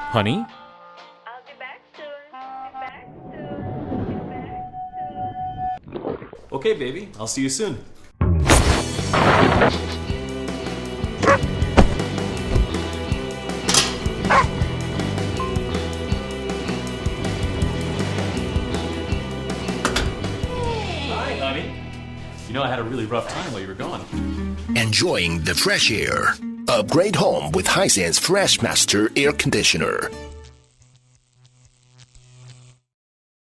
Honey? I'll be back soon. Be back soon. Okay, baby. I'll see you soon. Hi, honey. You know I had a really rough time while you were gone. Enjoying the fresh air. Upgrade home with Hisense Freshmaster Air Conditioner.